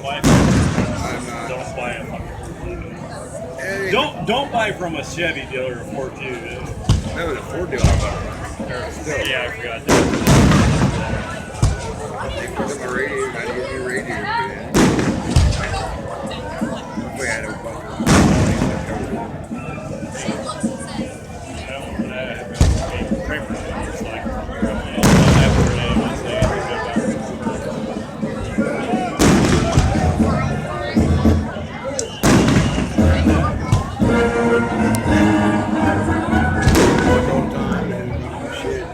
buy I'm not. don't buy a fucking Hey, don't buy from a Chevy dealer or Ford too. that was a Ford deal. Still. Yeah, I forgot that. They put in my radio. I had to get a new radio today. We had a bunch of no time and shit.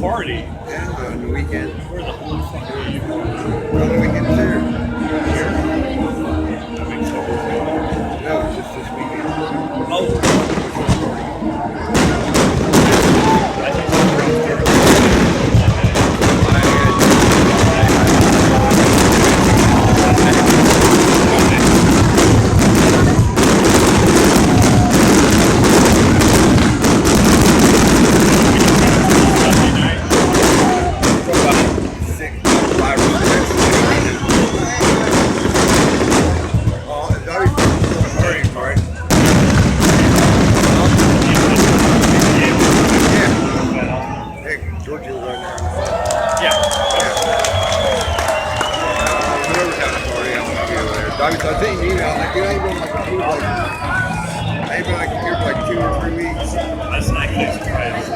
Party. And on the weekend. Where the fuck are you? On the weekend too. That makes sense. No, it's just this weekend. Oh. I think Georgia was on there. yeah. Whoever's having a party, I'm gonna be over there. I sent you an email. Like, dude, I ain't been on my computer. I ain't been on my computer for like 2 or 3 weeks. That's actually surprising.